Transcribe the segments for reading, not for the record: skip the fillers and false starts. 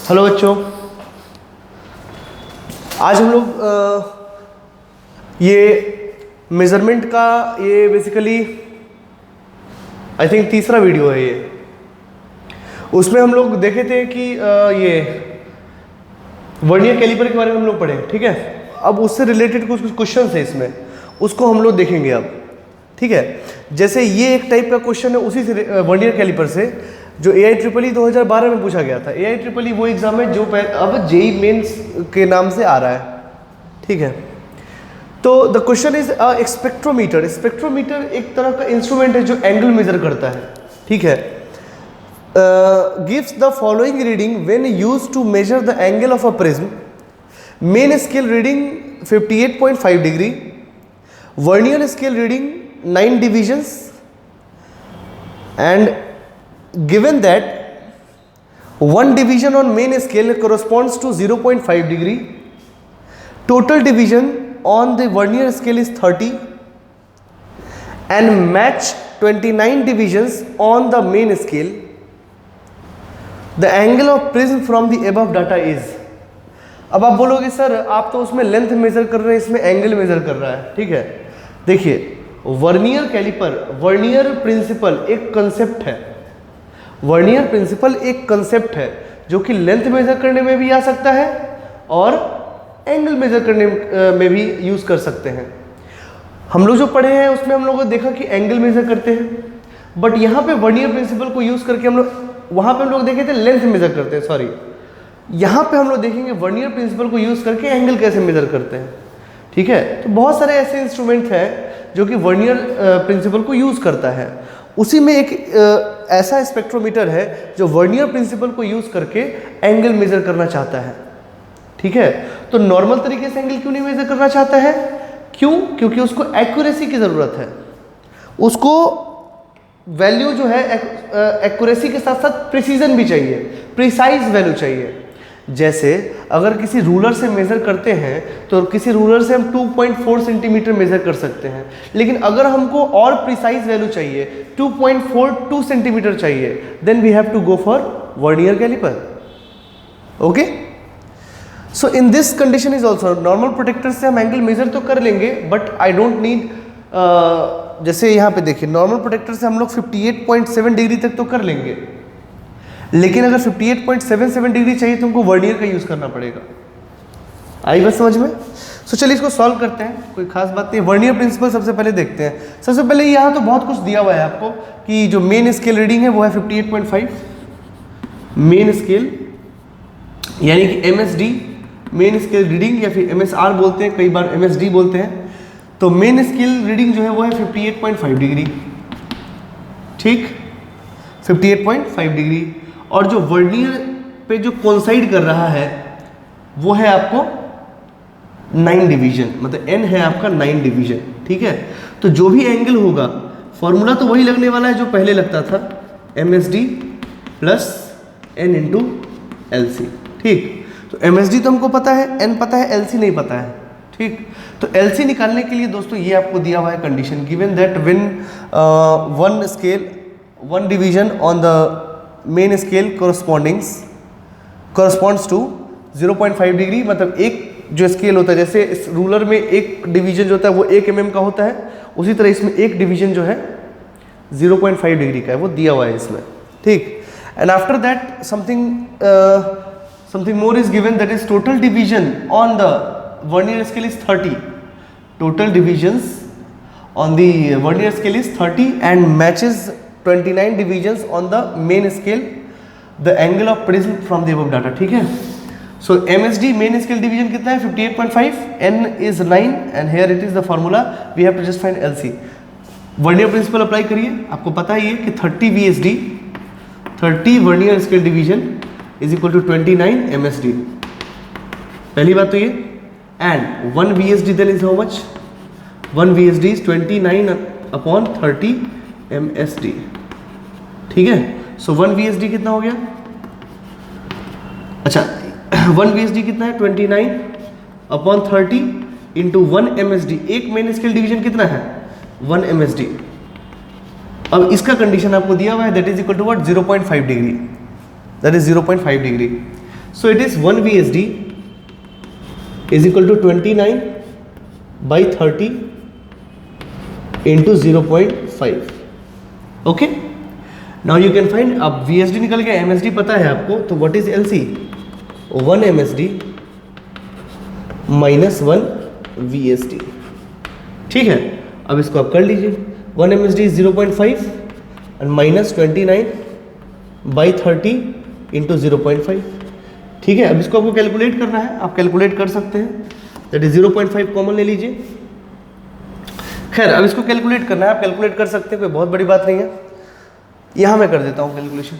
Hello बच्चों, आज हम लोग ये मेज़रमेंट का ये बेसिकली आई थिंक तीसरा वीडियो है ये। उसमें हम लोग देखे थे कि ये वर्नियर कैलिपर के बारे में हम लोग पढ़े, ठीक है। अब उससे रिलेटेड कुछ क्वेश्चन है इसमें, उसको हम लोग देखेंगे अब, ठीक है। जैसे ये एक टाइप का क्वेश्चन है उसी से वर्नियर कैलिपर से, जो AIEEE 2012 में पूछा गया था। AIEEE वो एग्जाम है जो अब JEE मेंस के नाम से आ रहा है, ठीक है। तो the question is spectrometer. Spectrometer एक तरह का इंस्ट्रूमेंट है जो एंगल मेजर करता है, ठीक है। Gives the following reading when used to measure the angle of a prism. Main scale reading 58.5 degree, vernier scale reading 9 divisions, and given that one division on main scale corresponds to 0.5 degree, total division on the vernier scale is 30, and match 29 divisions on the main scale, the angle of prism from the above data is। अब आप बोलोगे sir आप तो उसमें length major कर रहे हैं, इसमें एंगल मेजर कर रहा है, ठीक है। देखिए, वर्नियर कैलिपर, वर्नियर प्रिंसिपल एक कंसेप्ट है। वर्नियर प्रिंसिपल एक कंसेप्ट है जो कि लेंथ मेजर करने में भी आ सकता है और एंगल मेजर करने में भी यूज़ कर सकते हैं। हम लोग जो पढ़े हैं उसमें हम लोगों ने देखा कि एंगल मेजर करते हैं, बट यहाँ पे वर्नियर प्रिंसिपल को यूज़ करके हम लोग, वहाँ पे हम लोग देखे थे लेंथ मेजर करते हैं, सॉरी, यहाँ पे हम लोग देखेंगे वर्नियर प्रिंसिपल को यूज़ करके एंगल कैसे मेजर करते हैं, ठीक है। तो बहुत सारे ऐसे इंस्ट्रूमेंट हैं जो कि वर्नियर प्रिंसिपल को यूज़ करता है। उसी में एक ऐसा स्पेक्ट्रोमीटर है जो वर्नियर प्रिंसिपल को यूज़ करके एंगल मेजर करना चाहता है, ठीक है। तो नॉर्मल तरीके से एंगल क्यों नहीं मेजर करना चाहता है? क्यों? क्योंकि उसको एक्यूरेसी की ज़रूरत है। उसको वैल्यू जो है एक्यूरेसी के साथ साथ प्रिसीजन भी चाहिए, प्रिसाइज वैल्यू चाहिए। जैसे अगर किसी रूलर से मेज़र करते हैं तो किसी रूलर से हम 2.4 सेंटीमीटर मेज़र कर सकते हैं, लेकिन अगर हमको और प्रिसाइज वैल्यू चाहिए, 2.42 सेंटीमीटर चाहिए, then we have to go for vernier calliper, okay. So in this condition is also normal protractor से हम एंगल मेजर तो कर लेंगे, बट आई डोंट नीड, जैसे यहाँ पे देखिए नॉर्मल प्रोटेक्टर से हम लोग 58.7 डिग्री तक तो कर लेंगे, लेकिन अगर 58.77 डिग्री चाहिए तो हमको वर्नियर का यूज़ करना पड़ेगा। आई बात समझ में? सो चलिए इसको सॉल्व करते हैं, कोई खास बात नहीं। वर्नियर प्रिंसिपल सबसे पहले देखते हैं। सबसे पहले यहाँ तो बहुत कुछ दिया हुआ है आपको कि जो मेन स्केल रीडिंग है वो है 58.5, मेन स्केल यानी कि MSD, मेन स्केल रीडिंग, या फिर MSR बोलते हैं, कई बार MSD बोलते हैं। तो मेन स्केल रीडिंग जो है वो है 58.5 डिग्री, ठीक, 58.5 डिग्री। और जो वर्नियर पे जो कोइंसाइड कर रहा है वो है आपको 9 डिवीजन, मतलब n है आपका 9 डिवीजन, ठीक है। तो जो भी एंगल होगा फॉर्मूला तो वही लगने वाला है जो पहले लगता था, MSD plus n into LC, ठीक। तो MSD तो हमको पता है, n पता है, LC नहीं पता है, ठीक। तो LC निकालने के लिए दोस्तों ये आपको दिया हुआ है condition, given that when one division on the main scale corresponds to 0.5 degree, मतलब एक जो स्केल होता है, जैसे इस रूलर में एक डिवीजन जो होता है वो 1 mm का होता है, उसी तरह इसमें एक डिवीजन जो है 0.5 डिग्री का है, वो दिया हुआ है इसमें, ठीक। And after that something more is given, that is total division on the vernier scale is 30, total divisions on the vernier scale is 30 and matches 29 divisions on the main scale, the angle of prism from the above data, ठीक है। So MSD main scale division कितना है? 58.5, n is 9 and here it is the formula, we have to just find LC। Vernier principle apply करिए, आपको पता ही है कि 30 VSD, 30 vernier scale division is equal to 29 MSD, पहली बात तो ये। And 1 VSD then is how much? 1 VSD is 29 upon 30 MSD, ठीक है। सो 1 VSD कितना हो गया? अच्छा, 1 VSD कितना है? 29 अपॉन 30 इंटू 1 MSD। एक मेन स्केल डिवीजन कितना है? 1 MSD। अब इसका कंडीशन आपको दिया हुआ है, that is equal to what? 0.5 degree, that is 0.5 degree. So it is 1 VSD is equal to 29/30 into 0.5. Okay, now you can find. अब VSD निकल गया, MSD पता है आपको, तो what is LC? 1 MSD minus 1 VSD. ठीक है, अब इसको आप कर लीजिए. 1 MSD is 0.5 and minus 29/30 into 0.5. ठीक है, अब इसको आपको कैलकुलेट करना है, आप कैलकुलेट कर सकते हैं. दैट इज 0.5 कॉमन ले लीजिए. खैर, अब इसको कैलकुलेट करना है, आप कैलकुलेट कर सकते हैं, कोई बहुत बड़ी बात नहीं है. यहां मैं कर देता हूं कैलकुलेशन.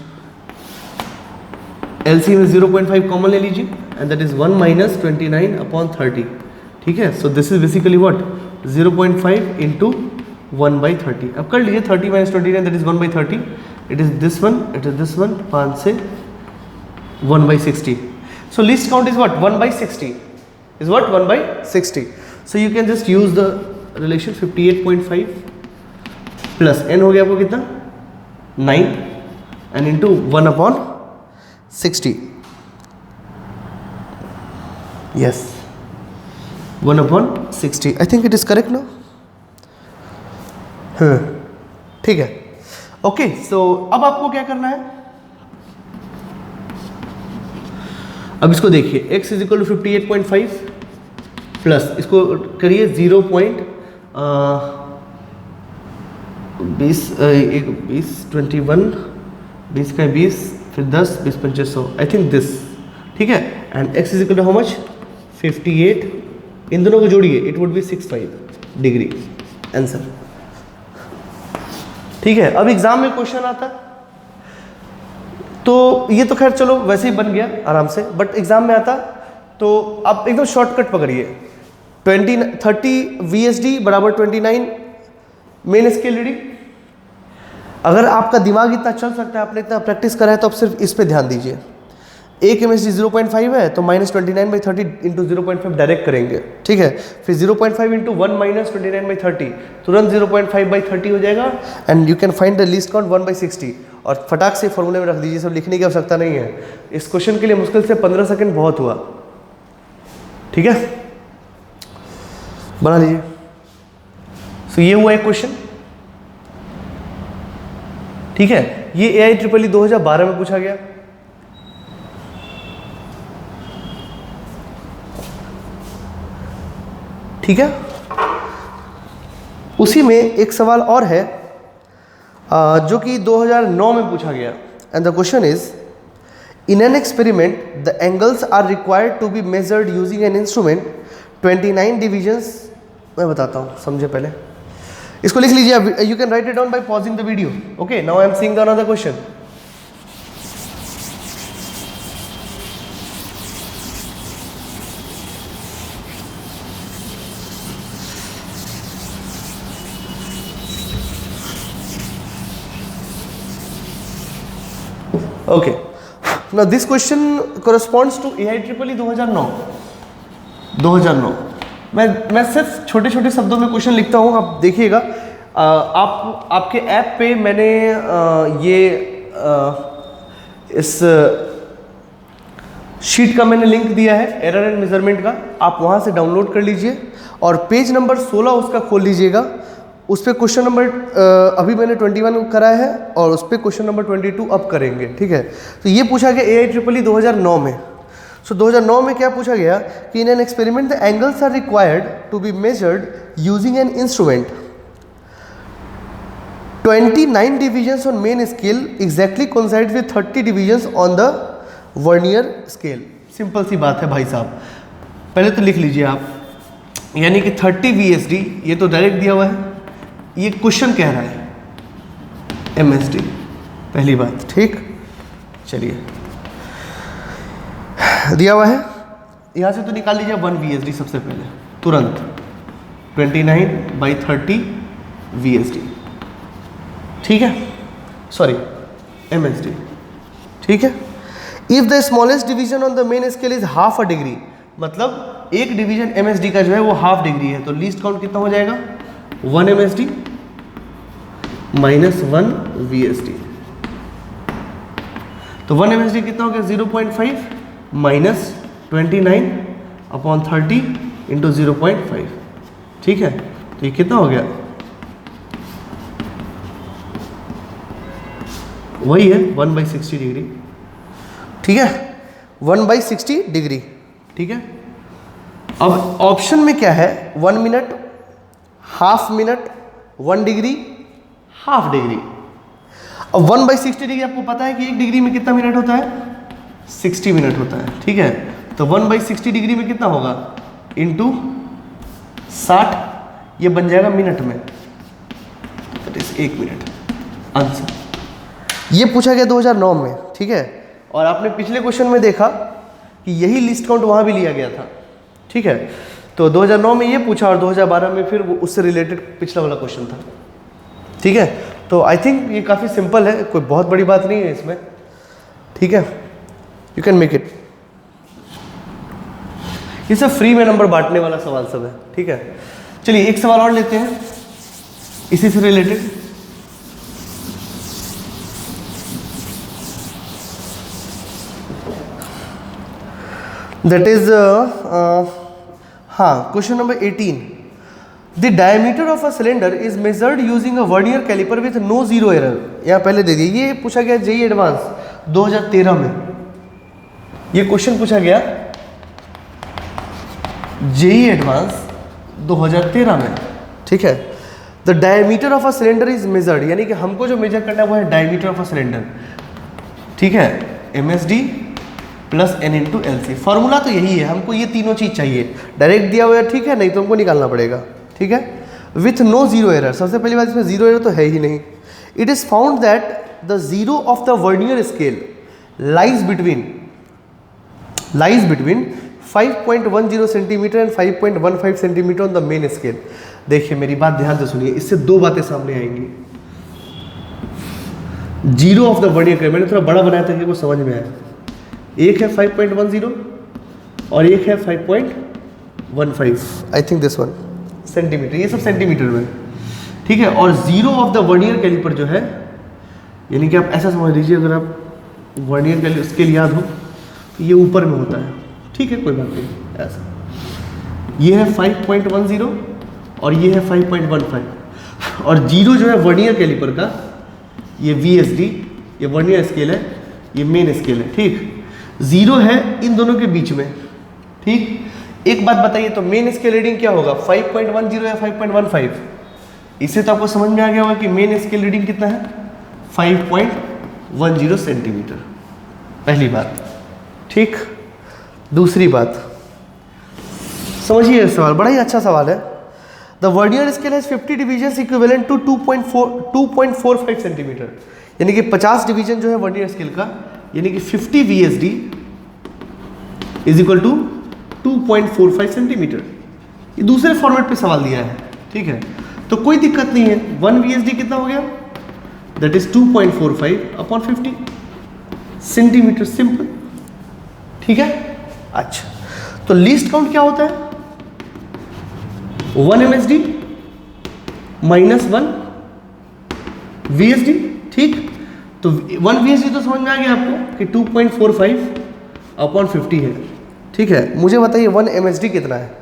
LC में 0.5 कॉमन ले लीजिए एंड दैट इज 1 माइनस 29/30. ठीक है, so this is basically what 0.5 into 1/30. अब कर लीजिए 30 minus 29 that is 1/30. It is this one, it is this one, 5 से 1/60. So least count is what? 1/60 is what? 1/60. So you can just use the relation 58.5 plus n हो गया आपको कितना 9 and into 1/60. Yes, 1/60. I think it is correct now. ठीक है. Okay, सो अब आपको क्या करना है, अब इसको देखिए. x is equal to 58.5 plus इसको करिए 0.20 21 20 का 20 फिर 10 20 2500 आई थिंक दिस. ठीक है, and x is equal to how much 58. इन दोनों को जोड़िए, it would be 65 degree answer. ठीक है, अब एग्जाम में क्वेश्चन आता है तो ये तो खैर चलो वैसे ही बन गया आराम से, बट एग्जाम में आता तो आप एकदम शॉर्टकट पकड़िए. 30 VSD बराबर 29 मेन स्केल रीडिंग. अगर आपका दिमाग इतना चल सकता है, आपने इतना प्रैक्टिस करा है, तो आप सिर्फ इस पे ध्यान दीजिए. 1 MSD 0.5 है तो माइनस 29/30 इंटू 0.5 डायरेक्ट करेंगे. ठीक है, फिर 0.5 इंटू 1 माइनस 29/30 तुरंत 0.5/30 हो जाएगा and you can find the least count 1/60. और फटाक से फॉर्मूले में रख दीजिए, सब लिखने की आवश्यकता नहीं है. इस क्वेश्चन के लिए मुश्किल से 15 सेकंड बहुत हुआ. ठीक है, बना लीजिए. सो ये हुआ एक क्वेश्चन. ठीक है, ये AIEEE 2012 में पूछा गया. ठीक है, उसी में एक सवाल और है जो कि 2009 में पूछा गया. And the question is, in an experiment the angles are required to be measured using an instrument 29 divisions. मैं बताता हूँ, समझे पहले. इसको लिख लीजिए, you can write it down by pausing the video. Okay, now I am seeing the another question. Okay, now this question corresponds to AIEEE 2009. मैं सिर्फ छोटे छोटे शब्दों में क्वेश्चन लिखता हूँ, आप देखिएगा. आपके ऐप पे मैंने इस शीट का मैंने लिंक दिया है, एरर एंड मेजरमेंट का. आप वहाँ से डाउनलोड कर लीजिए और पेज नंबर 16 उसका खोल लीजिएगा. उस पर क्वेश्चन नंबर अभी मैंने 21 कराया है और उस पर क्वेश्चन नंबर 22 अब करेंगे. ठीक है, तो ये पूछा गया AIEEE 2009 में. सो 2009 में क्या पूछा गया कि in an experiment the angles are required to be measured using an instrument 29 divisions on main scale exactly coincide with 30 divisions on the vernier scale. Simple सी बात है भाई साहब, पहले तो लिख लीजिए आप, यानी कि 30 VSD ये तो डायरेक्ट दिया हुआ है, ये क्वेश्चन कह रहा है MSD पहली बात. ठीक, चलिए दिया हुआ है, यहाँ से तो निकाल लीजिए 1 VSD सबसे पहले तुरंत. 29/30 VSD. ठीक है, सॉरी MSD. ठीक है, if the smallest division on the main scale is half a degree, मतलब एक डिवीजन MSD का जो है वो हाफ डिग्री है, तो लीस्ट काउंट कितना हो जाएगा 1 MSD माइनस 1 VSD. तो 1 MSD कितना हो गया 0.5 माइनस 29/30 इंटू 0.5, ठीक है। तो ये कितना हो गया, वही है 1/60 डिग्री, ठीक है, 1/60 डिग्री, ठीक है। अब ऑप्शन में क्या है, 1 minute, half minute, 1 degree, half degree. अब 1/60 डिग्री आपको पता है कि 1 डिग्री में कितना मिनट होता है, 60 मिनट होता है, ठीक है। तो 1/60 डिग्री में कितना होगा, इंटू 60, ये बन जाएगा मिनट में, दैट इज 1 मिनट आंसर। ये पूछा गया 2009 में, ठीक है। और आपने पिछले क्वेश्चन में देखा कि यही लिस्ट काउंट वहाँ भी लिया गया था, ठीक है। तो 2009 में ये पूछा और 2012 में फिर वो उससे रिलेटेड पिछला वाला क्वेश्चन था, ठीक है। तो आई थिंक ये काफ़ी सिंपल है, कोई बहुत बड़ी बात नहीं है इसमें, ठीक है। You can make it. ये सब फ्री में नंबर बांटने वाला सवाल सब है, ठीक है। चलिए एक सवाल और लेते हैं इसी से रिलेटेड। दैट इज हाँ, question number 18। The diameter of a cylinder is measured using a vernier calliper with no zero error. यहाँ पहले दे दिए, ये पूछा गया जेईई एडवांस 2013 में, ये क्वेश्चन पूछा गया जेईई एडवांस 2013 में, ठीक है। The diameter of a cylinder is measured, यानी कि हमको जो मेजर करना है वो है डायमीटर ऑफ अ सिलेंडर, ठीक है। MSD plus N into LC। Formula तो यही है, हमको ये तीनों चीज़ चाहिए, डायरेक्ट दिया हुआ है, ठीक है, नहीं तो हमको निकालना पड़ेगा, ठीक है। विथ नो जीरो एरर, सबसे पहली बात इसमें जीरो एरर तो है ही नहीं। It is found that the zero of the vernier scale lies between 5.10 centimetre and 5.15 centimetre on the main scale. देखिए मेरी बात ध्यान से सुनिए, इससे दो बातें सामने आएंगी। Zero of the vernier scale मैंने थोड़ा बड़ा बनाया था कि वो समझ में आए। एक है 5.10 और एक है 5.15, I think this one centimetre, ये सब सेंटीमीटर में, ठीक है। और zero of the vernier calliper जो है, यानी कि आप ऐसा समझ लीजिए, अगर आप वर्नियर कैलिपर स्केल याद हो तो ये ऊपर में होता है, ठीक है, कोई बात नहीं, ऐसा। ये है 5.10 और ये है 5.15, और जीरो जो है वर्नियर कैलिपर का, ये VSD, ये वर्नियर स्केल है, ये मेन स्केल है, ठीक। जीरो है इन दोनों के बीच में, ठीक। एक बात बताइए, तो मेन स्केल रीडिंग क्या होगा, 5.10 या 5.15? इससे तो आपको समझ में आ गया होगा कि मेन स्केल रीडिंग कितना है, 5.10 सेंटीमीटर, पहली बात, ठीक। दूसरी बात समझिए, सवाल बड़ा ही अच्छा सवाल है। The vernier scale has 50 division equivalent to 2.45 centimetre, यानी कि 50 डिवीजन जो है वर्नियर स्केल का, यानी कि 50 VSD is equal to 2.45 centimetre. ये दूसरे फॉर्मेट पे सवाल दिया है, ठीक है। तो कोई दिक्कत नहीं है, 1 VSD कितना हो गया, दैट इज 2.45/50 सेंटीमीटर, सिंपल, ठीक है। अच्छा, तो लीस्ट काउंट क्या होता है, 1 MSD माइनस 1 VSD, ठीक। तो 1 VSD तो समझ में आ गया आपको कि 2.45/50 है, ठीक है। मुझे बताइए 1 MSD कितना है,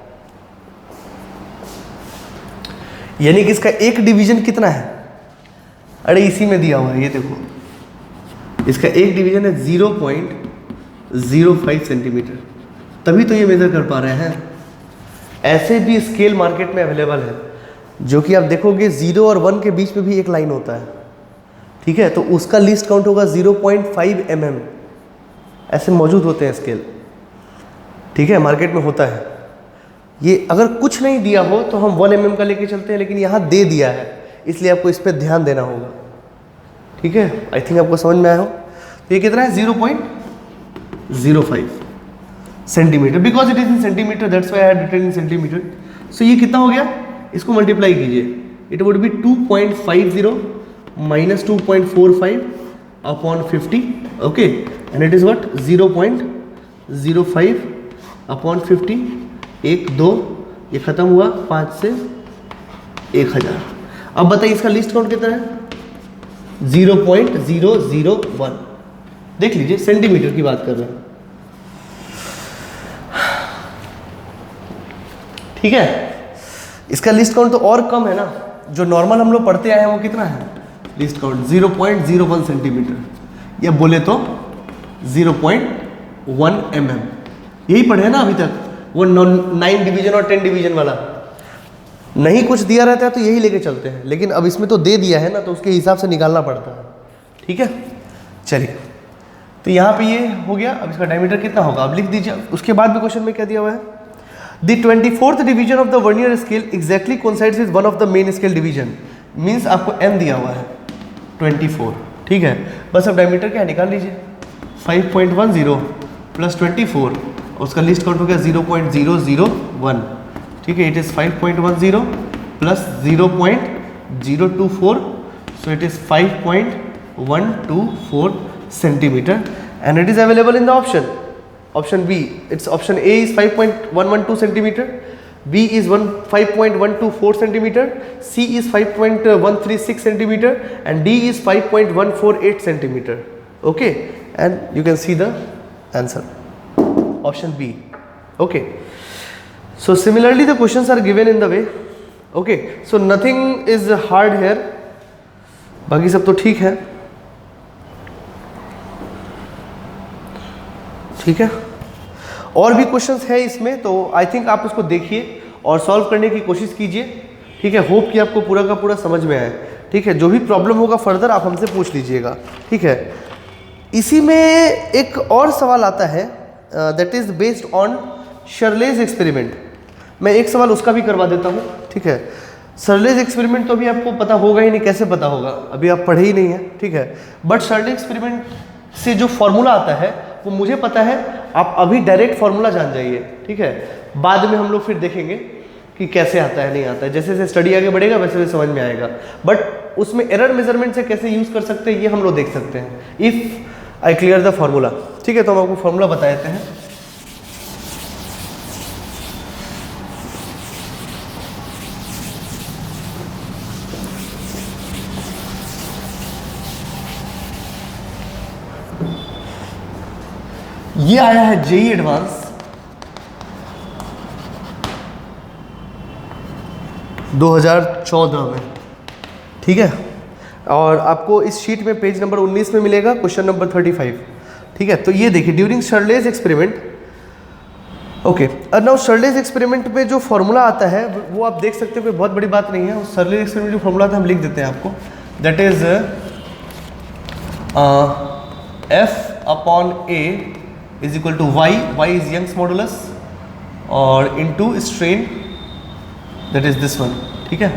यानी कि इसका एक डिवीजन कितना है, अरे इसी में दिया हुआ है, ये देखो, इसका एक डिवीजन है 0.05 सेंटीमीटर, तभी तो ये मेजर कर पा रहे हैं। ऐसे भी स्केल मार्केट में अवेलेबल है, जो कि आप देखोगे 0 और 1 के बीच में भी एक लाइन होता है, ठीक है। तो उसका लिस्ट काउंट होगा 0.5 mm, ऐसे मौजूद होते हैं स्केल, ठीक है, मार्केट में होता है। ये अगर कुछ नहीं दिया हो तो हम 1 mm का लेके चलते हैं, लेकिन यहाँ दे दिया है, इसलिए आपको इस पर ध्यान देना होगा, ठीक है। आई थिंक आपको समझ में आया हो। तो ये कितना है, 0.05 centimetre, because it is in centimetre, that's why I had written in centimetre. So ये कितना हो गया, इसको मल्टीप्लाई कीजिए, it would be 2.50 minus 2.45/50, okay, and it is what, 0.05/50, 1 2, ये खत्म हुआ 5 से 1000। अब बताइए इसका लिस्ट काउंट कितना है, 0.001, देख लीजिए, सेंटीमीटर की बात कर रहे हैं, ठीक है, इसका लिस्ट काउंट तो और कम है ना, जो नॉर्मल हम लोग पढ़ते आए हैं वो कितना है लिस्ट काउंट 0.01 सेंटीमीटर, या बोले तो 0.1 mm, यही पढ़े हैं ना अभी तक। वो 9 डिवीजन और 10 डिवीजन वाला नहीं कुछ दिया रहता है तो यही लेके चलते हैं, लेकिन अब इसमें तो दे दिया है ना, तो उसके हिसाब से निकालना पड़ता है। ठीक है, चलिए तो यहाँ पे ये हो गया। अब इसका डायमीटर कितना होगा अब लिख दीजिए। उसके बाद भी क्वेश्चन में क्या दिया हुआ है, the 24th division of the vernier scale exactly coincides with one of the main scale division, means आपको n दिया हुआ है 24। ठीक है, बस अब डायमीटर क्या निकाल लीजिए, 5.10 प्लस 24, उसका लिस्ट काउंट हो गया 0.001। ठीक है, it is 5.10 plus 0.024, so it is 5.124 centimetre, and it is available in the option B. It's option A is 5.112 centimeter, B is 5.124 centimeter, C is 5.136 centimeter, and D is 5.148 centimeter. Okay, and you can see the answer, option B. Okay, so similarly the questions are given in the way. Okay, so nothing is hard here, बाकी सब तो ठीक है। ठीक है, और भी questions है इसमें, तो आई थिंक आप इसको देखिए और सॉल्व करने की कोशिश कीजिए। ठीक है, होप कि आपको पूरा का पूरा समझ में आए। ठीक है, जो भी प्रॉब्लम होगा फर्दर आप हमसे पूछ लीजिएगा। ठीक है, इसी में एक और सवाल आता है that is based on Searle's experiment. मैं एक सवाल उसका भी करवा देता हूँ। ठीक है, शर्लेज एक्सपेरिमेंट तो अभी आपको पता होगा ही नहीं, कैसे पता होगा, अभी आप पढ़े ही नहीं है। ठीक है, बट शर्लेज एक्सपेरिमेंट से जो फॉर्मूला आता है वो मुझे पता है, आप अभी डायरेक्ट फॉर्मूला जान जाइए। ठीक है, बाद में हम लोग फिर देखेंगे कि कैसे आता है नहीं आता है, जैसे जैसे स्टडी आगे बढ़ेगा वैसे वैसे समझ में आएगा। बट उसमें एरर मेजरमेंट से कैसे यूज़ कर सकते हैं ये हम लोग देख सकते हैं, if I clear the formula. ठीक है, तो हम आपको फॉर्मूला बता देते हैं। ये आया है जेईई एडवांस 2014 में। ठीक है, और आपको इस शीट में पेज नंबर 19 में मिलेगा क्वेश्चन नंबर 35। ठीक है, तो ये देखिए ड्यूरिंग शर्लेज एक्सपेरिमेंट। ओके, और नाउ शर्लेज एक्सपेरिमेंट में जो फॉर्मूला आता है वो आप देख सकते हो, कोई बहुत बड़ी बात नहीं है। उस शर्लेज एक्सपेरिमेंट जो फॉर्मूला था हम लिख देते हैं आपको, that is F/A is equal to y is Young's modulus और into strain, that is this one. ठीक है,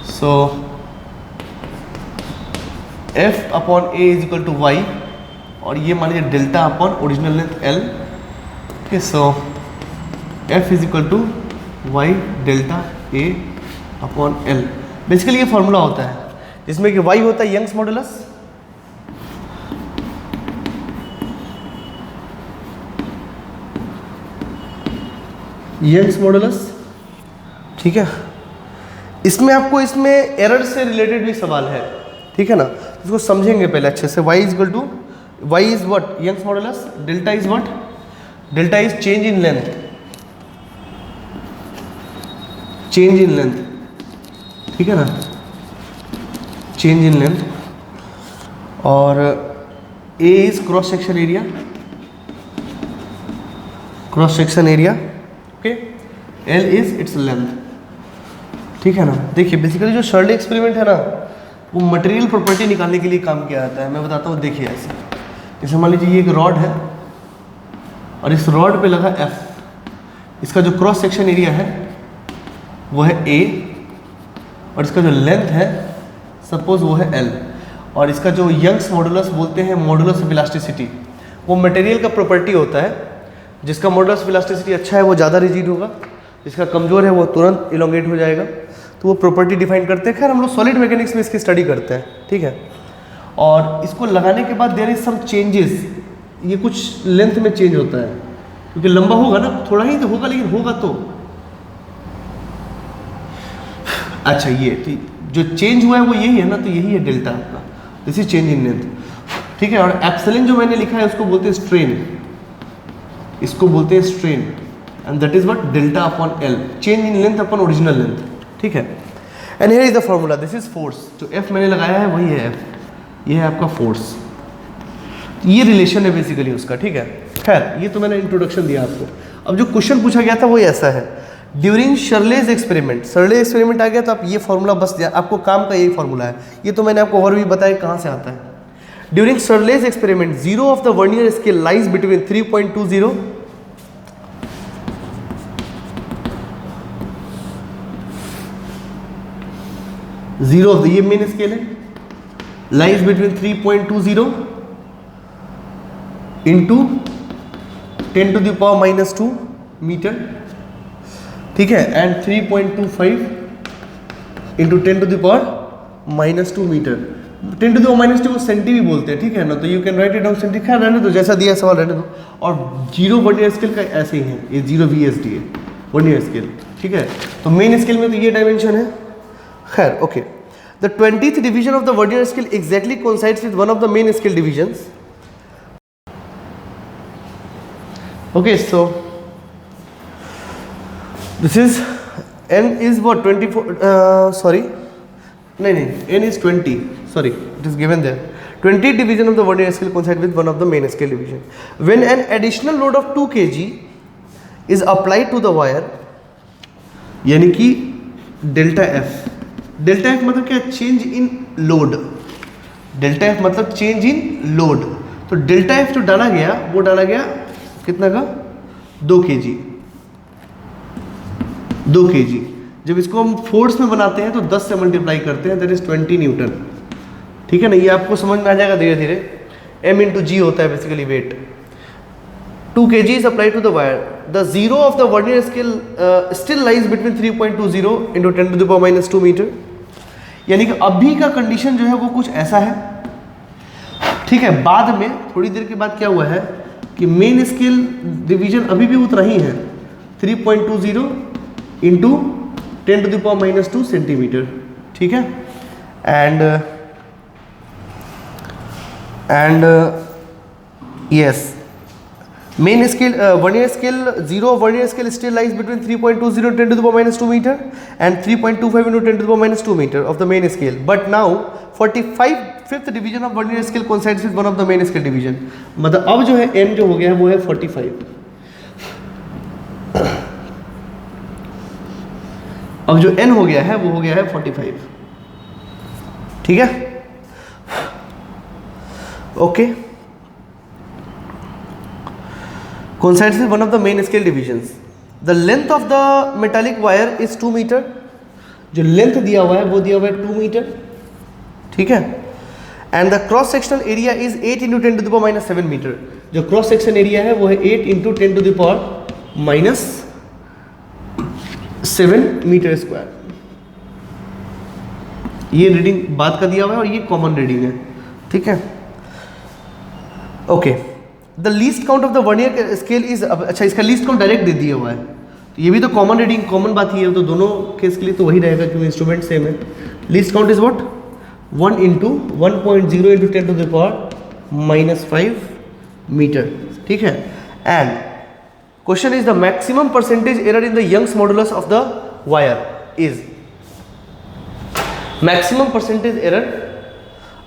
so F/A is equal to y, और ये मान लीजिए delta upon original length L। Okay, so F is equal to y delta A upon L। Basically ये formula होता है जिसमें कि y होता है यंग्स मॉडुलस, यंग्स मॉडुलस। ठीक है, इसमें आपको इसमें एरर से रिलेटेड भी सवाल है। ठीक है ना, इसको समझेंगे पहले अच्छे से। y is equal to y is what Young's modulus, delta is what, delta is change in length, change in length. ठीक है ना, चेंज इन लेंथ, और a is cross section area, cross section area. Okay, L is its length. ठीक है ना, देखिए basically जो शर्ले experiment है ना वो मटेरियल प्रॉपर्टी निकालने के लिए काम किया जाता है। मैं बताता हूँ, देखिए ऐसे, जैसे मान लीजिए ये एक रॉड है और इस रॉड पे लगा F, इसका जो क्रॉस सेक्शन एरिया है वो है A, और इसका जो लेंथ है सपोज वो है L, और इसका जो यंग्स मॉडुलस बोलते हैं, मॉडुलस ऑफ इलास्टिसिटी, वो मटेरियल का प्रॉपर्टी होता है। जिसका मॉडुलस ऑफ इलास्टिसिटी अच्छा है वो ज़्यादा रिजिड होगा, जिसका कमज़ोर है वो तुरंत इलोंगेट हो जाएगा। तो वो प्रॉपर्टी डिफाइन करते हैं। खैर हम लोग सॉलिड मैकेनिक्स में इसकी स्टडी करते हैं। ठीक है, और इसको लगाने के बाद देयर इज सम चेंजेस, ये कुछ लेंथ में चेंज होता है, क्योंकि लंबा होगा ना, थोड़ा ही तो होगा लेकिन होगा तो। अच्छा, ये तो जो चेंज हुआ है वो यही है ना, तो यही है डेल्टा आपका, this is change in length. ठीक है, और एप्सिलॉन जो मैंने लिखा है उसको बोलते हैं स्ट्रेन, इसको बोलते हैं strain, and that is what delta upon L, change in length upon original length, ठीक है। And here is the formula, this is force, जो एफ मैंने लगाया है वही है एफ, ये है आपका फोर्स, ये रिलेशन है बेसिकली उसका, ठीक है। खैर ये तो मैंने इंट्रोडक्शन दिया आपको। अब जो क्वेश्चन पूछा गया था वो ऐसा है, ड्यूरिंग शर्लेज एक्सपेरिमेंट, शर्ले एक्सपेरिमेंट आ गया तो आप ये फॉर्मूला बस आपको काम का यही फॉर्मूला है, ये तो मैंने आपको और भी बताया कहाँ से आता है। During Searle's experiment zero of the vernier scale lies between 3.20, zero of the, ये मेन स्केल है, लाइज बिटवीन 3.20 इंटू 10⁻⁻² मीटर, ठीक है, एंड 3.25 इंटू 10⁻⁻² मीटर। 10⁻² को सेंटी भी बोलते हैं, ठीक है ना, तो you can write it down centi. खैर रहने दो, जैसा दिया सवाल रहने दो। और जीरो वर्नियर स्केल का ऐसे ही है, ये 0 VSD है वर्नियर स्केल, ठीक है। तो मेन स्केल में तो ये डायमेंशन है। खैर okay, the 20th division of the vernier scale exactly coincides with one of the main scale divisions. Okay, so this is n is what 24, sorry, no, n is 20, sorry, it is given there. 20 division of the vernier scale coincide with one of the main scale division. When an additional load of 2 kg is applied to the wire, यानी कि delta F, delta F मतलब क्या, change in load, delta F मतलब change in load. तो delta F जो डाला गया वो डाला गया कितना का, 2 kg, 2 kg। जब इसको हम फोर्स में बनाते हैं तो 10 से मल्टीप्लाई करते हैं, दैट इज 20 न्यूटन, ठीक है ना। ये आपको समझ में आ जाएगा धीरे धीरे। m इंटू जी होता है basically wait. 2 kg is applied to the wire. The zero of the vernier scale still lies between 3.20 into 10⁻⁻² metre. यानी कि अभी का कंडीशन जो है वो कुछ ऐसा है, ठीक है। बाद में थोड़ी देर के बाद क्या हुआ है कि मेन स्केल डिवीजन अभी भी उतना ही है, 3.20 इंटू 10⁻⁻² सेंटीमीटर, ठीक है। And yes, main scale vernier scale, zero vernier scale still lies between 3.20 and 10⁻⁻² metre and 3.25 into 10⁻⁻² metre of the main scale. But now 45th division of vernier scale coincides with one of the main scale division. मतलब अब जो है n जो हो गया है वो है 45, अब जो n हो गया है वो हो गया है 45, ठीक है। Okay, coincides with one of the main scale divisions. The length of the metallic wire is 2 metre, जो लेंथ दिया हुआ है वो दिया हुआ है 2 मीटर, ठीक है। And the cross sectional area is 8 into 10⁻⁷ metre, जो क्रॉस सेक्शन एरिया है वो है 8 इंटू 10⁻⁷ मीटर स्क्वायर। ये रीडिंग बाद का दिया हुआ है और ये कॉमन रीडिंग है, ठीक है। Okay, the least count of the vernier scale is, अच्छा इसका लीस्ट काउंट डायरेक्ट दे दिया हुआ है, तो ये भी तो कॉमन रीडिंग, कॉमन बात ही है, तो दोनों केस के लिए तो वही रहेगा क्योंकि इंस्ट्रूमेंट सेम है। Least count is what, 1 into 1.0 into 10⁻⁻5 metre, ठीक है। And question is the maximum percentage error in the Young's modulus of the wire is, maximum percentage error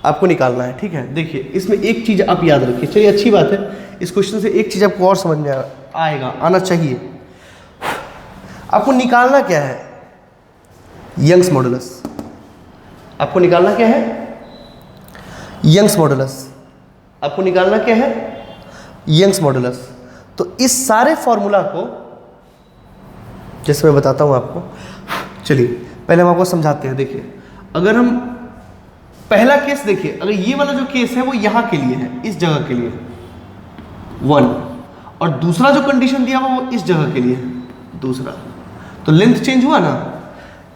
आपको निकालना है, ठीक है। देखिए इसमें एक चीज आप याद रखिए, चलिए अच्छी बात है, इस क्वेश्चन से एक चीज आपको और समझ में आएगा, आना चाहिए। आपको निकालना क्या है, यंग्स मॉडुलस। आपको निकालना क्या है, यंग्स मॉडुलस। आपको निकालना क्या है, यंग्स मॉडुलस। तो इस सारे फॉर्मूला को जैसे मैं बताता हूं आपको, चलिए पहले हम आपको समझाते हैं। देखिए अगर हम पहला केस देखिए, अगर ये वाला जो केस है वो यहां के लिए है, इस जगह के लिए 1, और दूसरा जो कंडीशन दिया हुआ वो इस जगह के लिए दूसरा, तो लेंथ चेंज हुआ ना,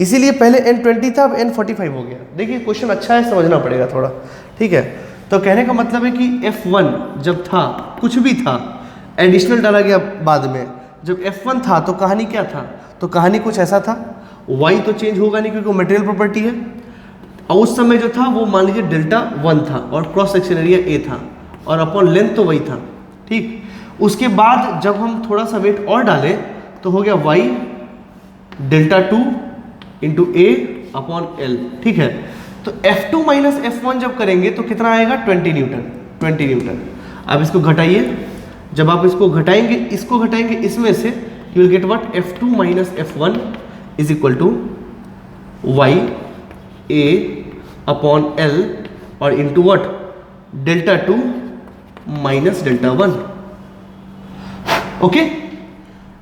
इसीलिए पहले n20 था, अब n45 हो गया। देखिए क्वेश्चन अच्छा है, समझना पड़ेगा थोड़ा, ठीक है। तो कहने का मतलब है कि F1 जब था, कुछ भी था, एडिशनल डाला गया बाद में, जब F1 था तो कहानी क्या था, तो कहानी कुछ ऐसा था, y तो चेंज होगा नहीं क्योंकि वो मटेरियल प्रॉपर्टी है, और उस समय जो था वो मान लीजिए डेल्टा 1 था और क्रॉस सेक्शन एरिया A था, और अपॉन लेंथ तो वही था, ठीक। उसके बाद जब हम थोड़ा सा वेट और डालें तो तो हो गया y डेल्टा 2 इंटू ए अपॉन एल, ठीक है। तो F2 माइनस F1 जब करेंगे तो कितना आएगा 20 न्यूटन, 20 न्यूटन। अब इसको घटाइए, जब आप इसको घटाएंगे, इसको घटाएंगे इसमें से, you will get what, F2 minus F1 is equal to y a upon L और into what, delta 2 minus delta 1, okay.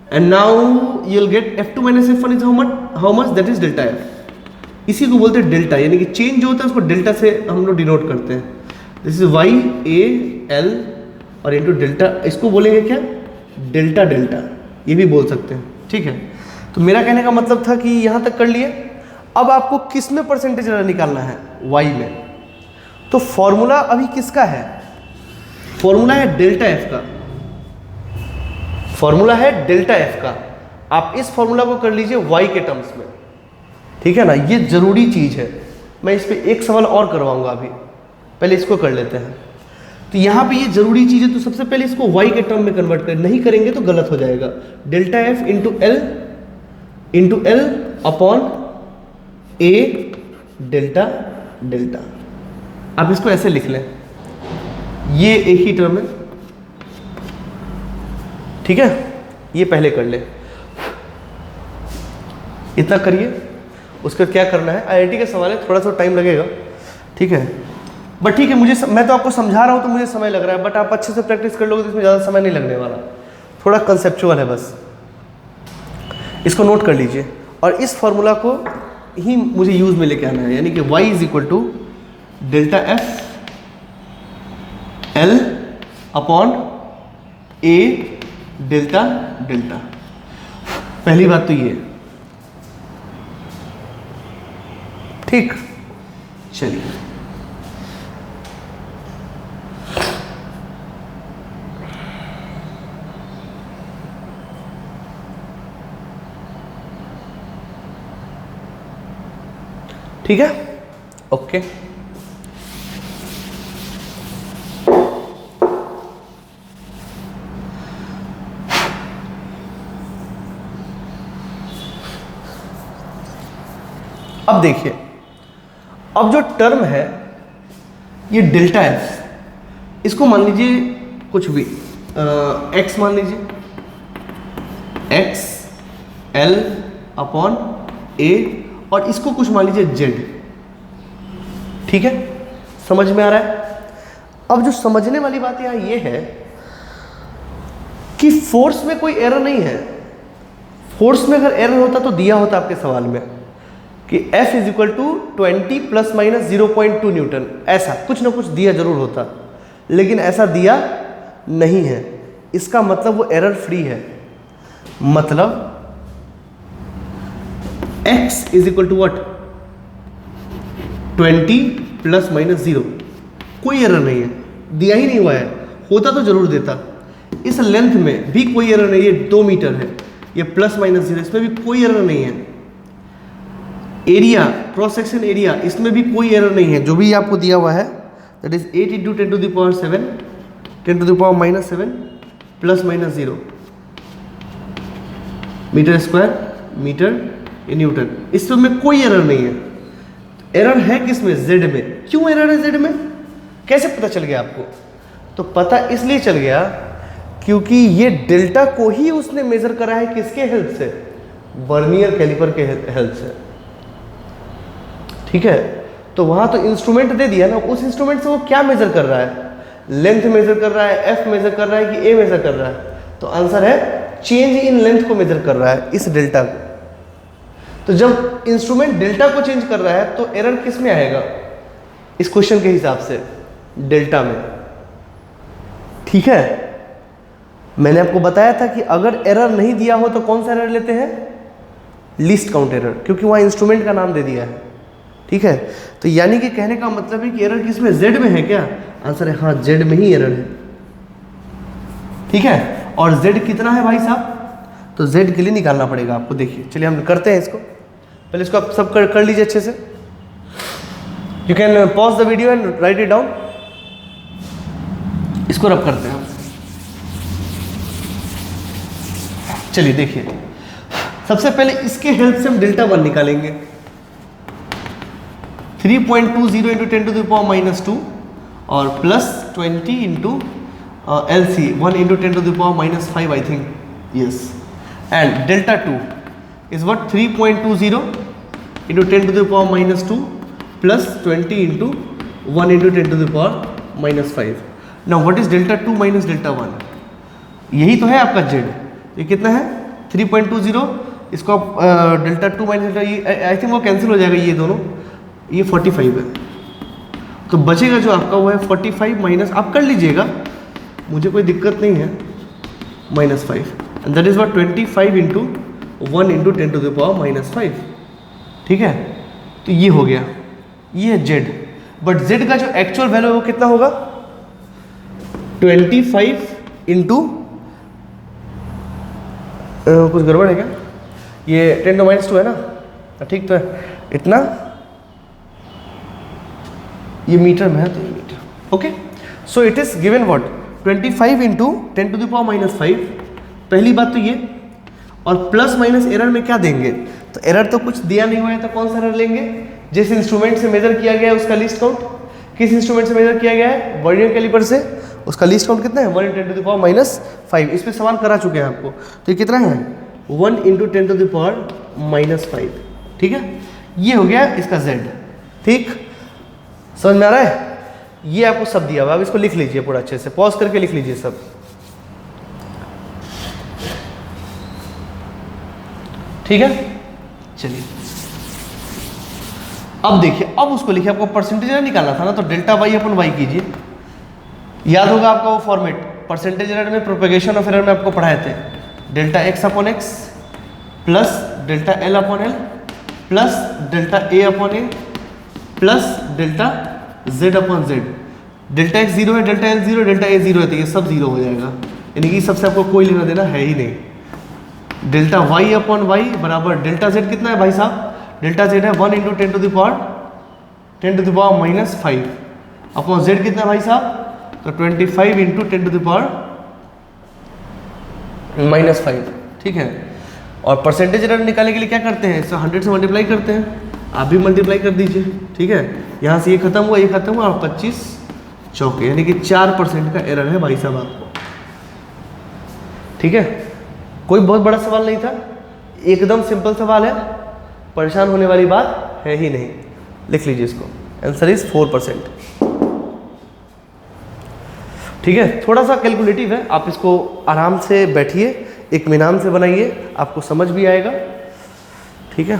And now you will get F2 minus F1 is how much, that is delta F। इसी को बोलते हैं delta, यानी कि change जो होता है उसको डेल्टा से हम लोग डिनोट करते हैं। This is y a l और इंटू डेल्टा, इसको बोलेंगे क्या, डेल्टा डेल्टा, ये भी बोल सकते हैं, ठीक है। तो मेरा कहने का मतलब था कि यहाँ तक कर लिए। अब आपको किस में परसेंटेज निकालना है, y में। तो फॉर्मूला अभी किसका है, फॉर्मूला है डेल्टा f का, फॉर्मूला है डेल्टा f का। आप इस फॉर्मूला को कर लीजिए y के टर्म्स में, ठीक है ना, ये जरूरी चीज है। मैं इस पे एक सवाल और करवाऊंगा, अभी पहले इसको कर लेते हैं। तो यहाँ पे ये जरूरी चीज है, तो सबसे पहले इसको y के टर्म में कन्वर्ट करें, नहीं करेंगे तो गलत हो जाएगा। Delta f into L upon A delta delta. आप इसको ऐसे लिख लें, ये एक ही टर्म है, ठीक है, ये पहले कर ले, इतना करिए। उसका क्या करना है, आईआईटी का सवाल है, थोड़ा सा टाइम लगेगा, ठीक है, बट ठीक है। मैं तो आपको समझा रहा हूं तो मुझे समय लग रहा है, बट आप अच्छे से प्रैक्टिस कर लोगे तो इसमें ज़्यादा समय नहीं लगने वाला, थोड़ा कंसेप्चुअल है बस। इसको नोट कर लीजिए और इस फॉर्मूला को ही मुझे यूज में लेके आना है, यानी कि y is equal to delta F L upon A delta delta. पहली बात तो ये, ठीक, चलिए। ठीक है, ओके। अब देखिए, अब जो टर्म है ये डेल्टा एफ, इसको मान लीजिए कुछ भी एक्स मान लीजिए, एक्स एल अपॉन ए, और इसको कुछ मान लीजिए जेड, ठीक है, समझ में आ रहा है। अब जो समझने वाली बात यहाँ ये है कि फोर्स में कोई एरर नहीं है। फोर्स में अगर एरर होता तो दिया होता आपके सवाल में कि F is equal to 20 plus minus 0.2 newton, ऐसा कुछ ना कुछ दिया जरूर होता, लेकिन ऐसा दिया नहीं है। इसका मतलब वो एरर फ्री है, मतलब x is equal to what 20 plus minus 0, कोई एरर नहीं है, दिया ही नहीं हुआ है, होता तो जरूर देता। इस लेंथ में भी कोई एरर नहीं है, 2 मीटर है, ये प्लस माइनस 0, इसमें भी कोई एरर नहीं है। एरिया, क्रॉस सेक्शन एरिया, इसमें भी कोई एरर नहीं है, जो भी आपको दिया हुआ है that is 8 into 10 to the power 7 10 to the power minus 7 plus minus 0 metre square metre in newton, इसमें कोई एरर नहीं है। एरर है किसमें, जेड में। क्यों एरर है जेड में, कैसे पता चल गया आपको? तो पता इसलिए चल गया क्योंकि ये डेल्टा को ही उसने मेजर करा है, किसके हेल्प से, वर्नियर कैलिपर के हेल्प से, ठीक है। तो वहां तो इंस्ट्रूमेंट दे दिया ना, उस इंस्ट्रूमेंट से वो क्या मेजर कर रहा है, लेंथ मेजर कर रहा है, एफ मेजर कर रहा है कि ए मेजर कर रहा है? तो आंसर है चेंज इन लेंथ को मेजर कर रहा है, इस डेल्टा को। तो जब इंस्ट्रूमेंट डेल्टा को चेंज कर रहा है तो एरर किस में आएगा इस क्वेश्चन के हिसाब से, डेल्टा में, ठीक है। मैंने आपको बताया था कि अगर एरर नहीं दिया हो तो कौन सा एरर लेते हैं, लीस्ट काउंट एरर, क्योंकि वहां इंस्ट्रूमेंट का नाम दे दिया है, ठीक है। तो यानी कि कहने का मतलब है कि एरर किसमें, जेड में है क्या? आंसर है हाँ, जेड में ही एरर है, ठीक है। और जेड कितना है भाई साहब, तो जेड के लिए निकालना पड़ेगा आपको। देखिए चलिए हम करते हैं इसको, पहले इसको आप सब कर लीजिए अच्छे से। You can pause the video and right it down. इसको रब करते हैं हम। चलिए देखिए, सबसे पहले इसके हेल्प से हम डेल्टा 1 निकालेंगे। 3.20 into 10 to the power minus 2 और plus 20 into LC 1 into 10 to the power minus 5 I think, yes. And delta 2 is what 3.20 into 10 to the power minus 2 plus 20 into 1 into 10 to the power minus 5। Now what is delta 2 minus delta 1? यही तो है आपका Z. ये कितना है 3.20, इसको आप delta 2 minus delta, ये आई थिंक वो कैंसिल हो जाएगा ये दोनों, ये 45 है। तो बचेगा जो आपका वो है 45 माइनस, आप कर लीजिएगा, मुझे कोई दिक्कत नहीं है, minus 5 and that is what 25 into 1 into 10 to the power minus 5। ठीक है, तो ये हो गया, ये है जेड। बट जेड का जो एक्चुअल वैल्यू है वो कितना होगा 25 इंटू कुछ गड़बड़ है क्या, ये 10 टू माइनस 2 है ना, ठीक तो है इतना, ये मीटर में है तो ये metre. Okay, so it is given what 25 into 10 to the power minus 5। पहली बात तो ये, और प्लस माइनस एरर में क्या देंगे, तो एरर तो कुछ दिया नहीं हुआ है तो कौन सा एरर लेंगे, जिस इंस्ट्रूमेंट से मेजर किया गया है उसका लीस्ट काउंट। किस इंस्ट्रूमेंट से मेजर किया गया है, वर्नियर कैलिपर से, उसका लीस्ट काउंट कितना है 1 into 10 to the power minus 5। इस पे सवाल करा चुके हैं आपको, तो ये कितना है 1 into 10 to the power minus 5। ठीक है, ये हो गया इसका z। ठीक, समझ में आ रहा है, ये आपको सब दिया हुआ, अब इसको लिख लीजिए पूरा अच्छे से, पॉज करके लिख लीजिए सब। ठीक है, चलिए अब देखिए, अब उसको लिखिए, आपको परसेंटेज निकालना था ना, तो डेल्टा वाई अपन वाई कीजिए। याद होगा आपका वो फॉर्मेट, परसेंटेज एरर में, प्रोपेगेशन ऑफ एरर में आपको पढ़ाए थे, delta X upon X plus delta L upon L plus delta A upon A plus delta Z upon Z. Delta X 0 है, डेल्टा एल 0, डेल्टा ए 0 है, तो ये सब 0 हो जाएगा, यानी कि सबसे आपको कोई लेना देना है ही नहीं। डेल्टा वाई अपॉन वाई बराबर डेल्टा जेड कितना है भाई साहब, डेल्टा जेड है 1 into 10 to the power minus 5 upon Z कितना है भाई साहब, तो 25 into 10 to the power minus 5। ठीक है, और परसेंटेज एरर निकालने के लिए क्या करते हैं, इसको 100 से मल्टीप्लाई करते हैं, आप भी मल्टीप्लाई कर दीजिए। ठीक है, यहाँ से ये खत्म हुआ, ये खत्म हुआ, और 25 चौके, यानी कि 4% का एरर है भाई साहब आपको। ठीक है, कोई बहुत बड़ा सवाल नहीं था, एकदम सिंपल सवाल है, परेशान होने वाली बात है ही नहीं। लिख लीजिए इसको, आंसर इज 4%। ठीक है, थोड़ा सा कैलकुलेटिव है, आप इसको आराम से बैठिए, इत्मीनान से बनाइए, आपको समझ भी आएगा। ठीक है,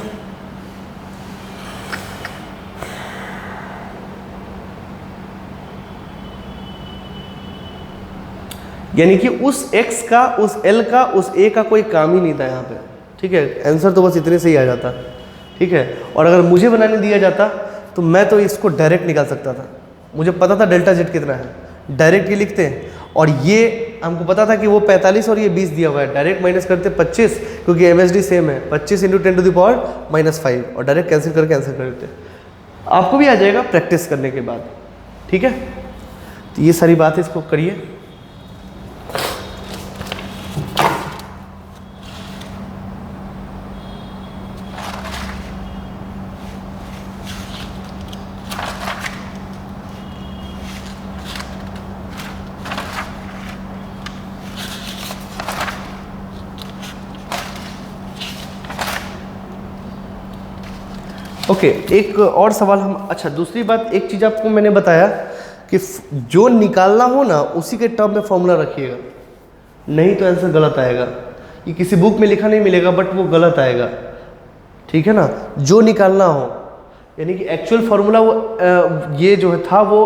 यानी कि उस x का, उस l का, उस a का कोई काम ही नहीं था यहाँ पे। ठीक है, आंसर तो बस इतने से ही आ जाता। ठीक है, और अगर मुझे बनाने दिया जाता तो मैं तो इसको डायरेक्ट निकाल सकता था, मुझे पता था डेल्टा जेड कितना है, डायरेक्ट ये लिखते हैं, और ये हमको पता था कि वो 45 और ये 20 दिया हुआ है, डायरेक्ट माइनस करते 25, क्योंकि MSD सेम है, 25 into 10 to the power minus 5, और डायरेक्ट कैंसिल करके आंसर कर देते। आपको भी आ जाएगा प्रैक्टिस करने के बाद। ठीक है, तो ये सारी बातें इसको करिए। ओके, एक और सवाल हम, अच्छा दूसरी बात, एक चीज़ आपको मैंने बताया कि जो निकालना हो ना उसी के टर्म में फॉर्मूला रखिएगा, नहीं तो आंसर गलत आएगा। ये किसी बुक में लिखा नहीं मिलेगा, बट वो गलत आएगा। ठीक है ना, जो निकालना हो, यानी कि एक्चुअल फार्मूला वो ये जो था वो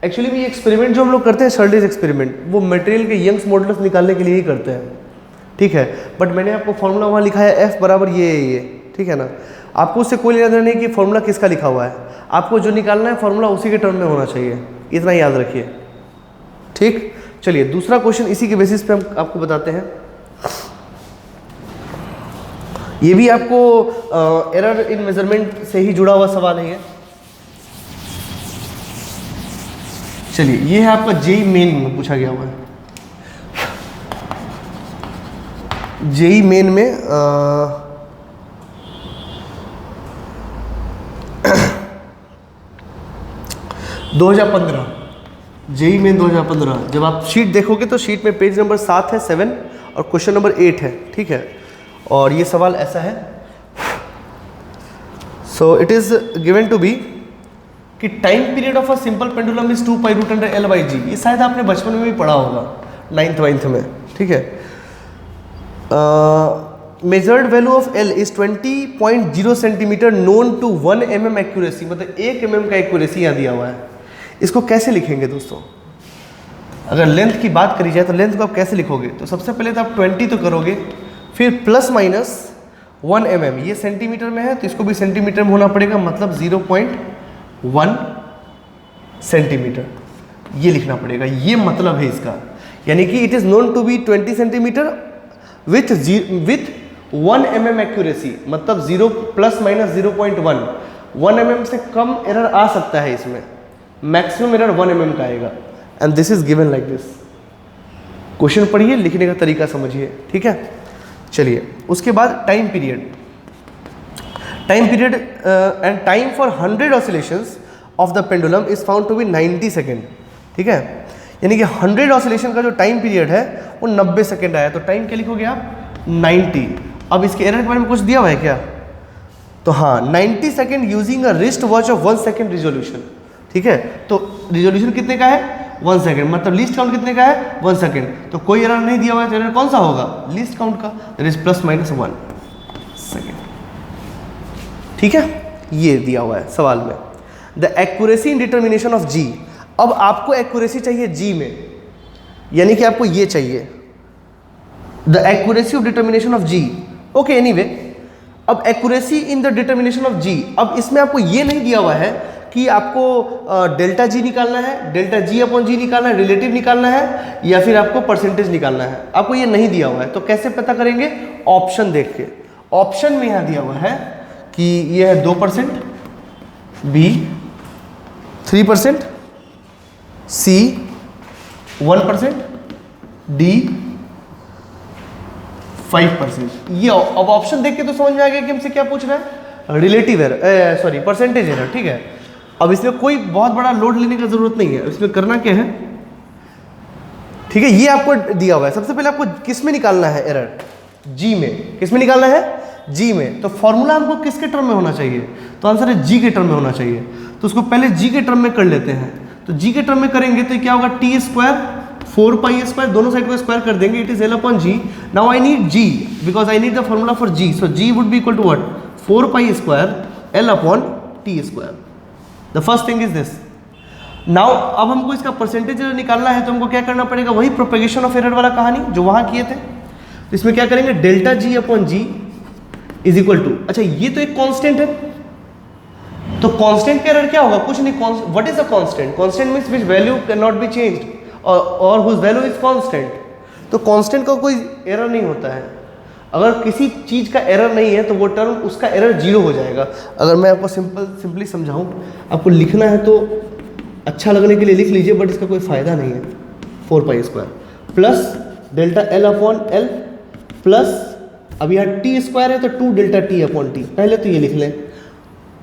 एक्चुअली भी एक्सपेरिमेंट जो हम लोग करते हैं, शर्डिस एक्सपेरिमेंट, वो मटेरियल के यंग्स मॉडुलस निकालने के लिए ही करते हैं। ठीक है, बट मैंने आपको फार्मूला वहाँ लिखा है F बराबर ये। ठीक है ना, आपको उससे कोई लेना देना नहीं कि फार्मूला किसका लिखा हुआ है, आपको जो निकालना है फार्मूला उसी के टर्म में होना चाहिए, इतना याद रखिए। ठीक, चलिए दूसरा क्वेश्चन इसी के बेसिस पे हम आपको बताते हैं। ये भी आपको एरर इन मेजरमेंट से ही जुड़ा हुआ सवाल है ये। चलिए, ये है आपका जेई मेन में पूछा गया हुआ है। जेई मेन में 2015, जेई मेन 2015, जब आप शीट देखोगे तो शीट में पेज नंबर 7 है, 7 और क्वेश्चन नंबर 8 है, ठीक है। और ये सवाल ऐसा है, so it is given to be कि time period of a simple pendulum is 2 pi root under L by G. ये शायद आपने बचपन में भी पढ़ा होगा, 9th में, ठीक है। Measured value of L is 20.0 centimetre known to 1 mm accuracy, मतलब 1 mm का एक्यूरेसी यहाँ दिया हुआ है। इसको कैसे लिखेंगे दोस्तों? अगर लेंथ की बात करी जाए तो लेंथ को आप कैसे लिखोगे? तो सबसे पहले तो आप 20 तो करोगे, फिर प्लस माइनस 1 mm, ये सेंटीमीटर में है तो इसको भी सेंटीमीटर में होना पड़ेगा, मतलब 0.1 सेंटीमीटर, ये लिखना पड़ेगा। ये मतलब है इसका, यानी कि it is known to be 20 centimetre with 1 mm accuracy, मतलब 0 प्लस माइनस 0.1, 1 mm से कम एरर आ सकता है इसमें, मैक्सिमम एरर 1 mm का आएगा। And this is given like this. Question पढ़िए, लिखने का तरीका समझिए, ठीक है। चलिए उसके बाद time period and time for 100 oscillations of the pendulum is found to be 90 second, ठीक है। यानी कि 100 ऑसिलेशन का जो टाइम पीरियड है वो 90 सेकेंड आया, तो टाइम क्या लिखोगे आप? 90। अब इसके एरर के बारे में कुछ दिया हुआ है क्या? तो हाँ, 90 second using a wrist watch of 1 second resolution, ठीक है। तो रिजोल्यूशन कितने का है? 1 सेकेंड, मतलब लीस्ट काउंट कितने का है? 1 सेकेंड। तो कोई एरर नहीं दिया हुआ है, तो एरर कौन सा होगा? लीस्ट काउंट का, that is plus minus 1 second, ठीक है। ये दिया हुआ है सवाल में। The accuracy in determination of G. अब आपको एक्यूरेसी चाहिए जी में, यानी कि आपको ये चाहिए the accuracy of determination of G, okay. Anyway, अब accuracy in the determination of G, अब इसमें आपको ये नहीं दिया हुआ है कि आपको डेल्टा जी निकालना है, डेल्टा जी अपॉन जी निकालना है, रिलेटिव निकालना है, या फिर आपको परसेंटेज निकालना है। आपको ये नहीं दिया हुआ है, तो कैसे पता करेंगे? ऑप्शन देख के। ऑप्शन में यहाँ दिया हुआ है कि ये है 2%, बी 3%, सी 1%, डी 5%। ये अब ऑप्शन देख के तो समझ में आ गया कि हमसे क्या पूछ रहा है? Relative error, sorry percentage error, ठीक है। अब इसमें कोई बहुत बड़ा लोड लेने की जरूरत नहीं है, इसमें करना क्या है, ठीक है। ये आपको दिया हुआ है, सबसे पहले आपको किस में निकालना है एरर? जी में। किस में निकालना है? जी में। तो फॉर्मूला हमको किसके टर्म में होना चाहिए? तो आंसर है जी के टर्म में होना चाहिए। तो उसको पहले जी के टर्म में कर लेते हैं। तो जी के टर्म में करेंगे तो क्या होगा? टी स्क्वायर 4 पाई स्क्वायर, दोनों साइड को स्क्वायर कर देंगे, it is L upon G. Now I need G because I need the formula for G, so G would be equal to what? 4 pi square L upon T square. The first thing is this. Now अब हमको इसका percentage निकालना है, तो हमको क्या करना पड़ेगा? वही प्रोपेगेशन ऑफ एरर वाला कहानी जो वहां किए थे। तो इसमें क्या करेंगे? Delta G upon G is equal to, अच्छा ये तो एक कांस्टेंट है, तो कांस्टेंट का एरर क्या होगा? कुछ नहीं। What is a constant? Constant means which value can not be changed और हुज वैल्यू इज कांस्टेंट। तो कांस्टेंट का कोई एरर नहीं होता है। अगर किसी चीज का एरर नहीं है तो वो टर्म, उसका एरर 0 हो जाएगा। अगर मैं आपको सिंपली समझाऊं, आपको लिखना है तो अच्छा लगने के लिए लिख लीजिए, बट इसका कोई फायदा नहीं है। 4 pi square plus delta L upon L plus, अब यहाँ टी स्क्वायर है तो 2 डेल्टा टी अपॉन टी। पहले तो ये लिख लें।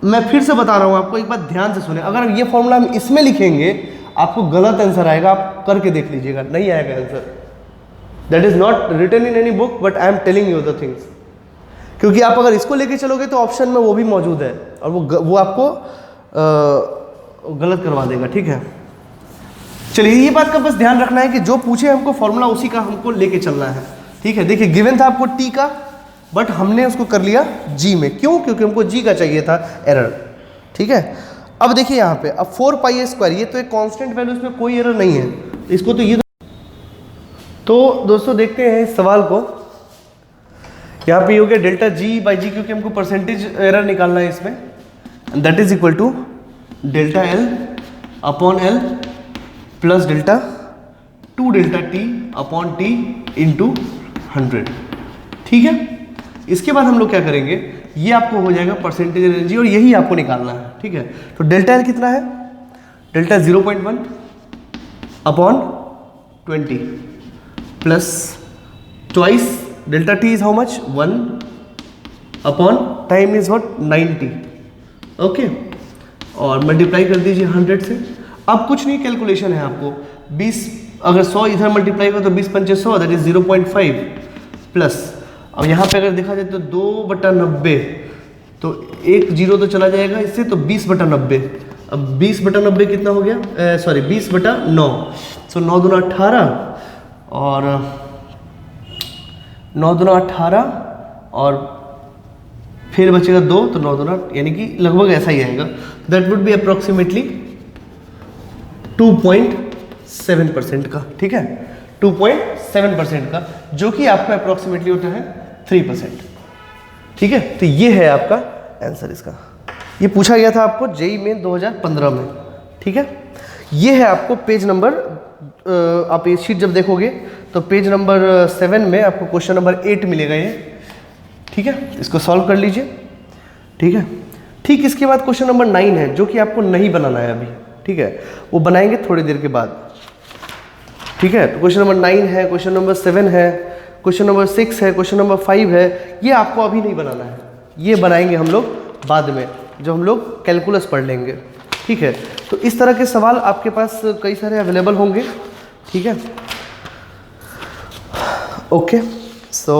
मैं फिर से बता रहा हूँ आपको, एक बात ध्यान से सुने। अगर ये फॉर्मूला हम इसमें लिखेंगे आपको गलत आंसर आएगा, आप करके देख लीजिएगा, नहीं आएगा answer. That is not written in any book, but I am telling you the things. क्योंकि आप अगर इसको लेके चलोगे तो ऑप्शन में वो भी मौजूद है और वो आपको गलत करवा देगा, ठीक है। चलिए, ये बात का बस ध्यान रखना है कि जो पूछे हमको फॉर्मूला उसी का हमको लेके चलना है, ठीक है। देखिए गिवन था आपको टी का, बट हमने उसको कर लिया जी में। क्यों? क्योंकि हमको जी का चाहिए था एरर, ठीक है। अब देखिए यहाँ पे, अब 4 पाई स्क्वायर, ये तो एक कांस्टेंट वैल्यू, इसमें कोई एरर नहीं है, इसको तो ये तो दोस्तों देखते हैं इस सवाल को। यहाँ पे हो गया डेल्टा जी बाई जी, क्योंकि हमको परसेंटेज एरर निकालना है इसमें, that is equal to delta L upon L plus delta 2 delta T upon T into 100, ठीक है। इसके बाद हम लोग क्या करेंगे, ये आपको हो जाएगा परसेंटेज एनर्जी और यही आपको निकालना है, ठीक है। तो डेल्टा एल कितना है? Delta 0.1 upon 20 plus twice delta T is how much 1 upon time is what 90, okay, और मल्टीप्लाई कर दीजिए 100 से। अब कुछ नहीं कैलकुलेशन है आपको, 20 अगर 100 इधर मल्टीप्लाई करो तो 20 पंचे 100 दैट इज 0.5 प्लस, अब यहाँ पे अगर देखा जाए तो 2/90, तो एक जीरो तो चला जाएगा इससे, तो 20/90। अब 20/90 कितना हो गया, सॉरी 20/9, सो 9 दूना 18 और 9 दूना 18 और फिर बचेगा 2, तो 9 दूना यानी कि लगभग ऐसा ही आएगा, दैट वुड बी अप्रोक्सीमेटली 2.7% का, ठीक है, 2.7% का, जो कि आपका अप्रोक्सीमेटली होता है 3%, ठीक है। तो ये है आपका आंसर इसका, ये पूछा गया था आपको जेईई मेन 2015 में, ठीक है। ये है आपको पेज नंबर, आप ये शीट जब देखोगे तो पेज नंबर 7 में आपको क्वेश्चन नंबर 8 मिलेगा ये, ठीक है, इसको सॉल्व कर लीजिए, ठीक है। ठीक इसके बाद क्वेश्चन नंबर 9 है, जो कि आपको नहीं बनाना है अभी, ठीक है, वो बनाएंगे थोड़ी देर के बाद, ठीक है। तो क्वेश्चन नंबर 9 है, क्वेश्चन नंबर 7 है, क्वेश्चन नंबर 6 है, क्वेश्चन नंबर 5 है, ये आपको अभी नहीं बनाना है, ये बनाएंगे हम लोग बाद में, जो हम लोग कैलकुलस पढ़ लेंगे, ठीक है। तो इस तरह के सवाल आपके पास कई सारे अवेलेबल होंगे, ठीक है, ओके, सो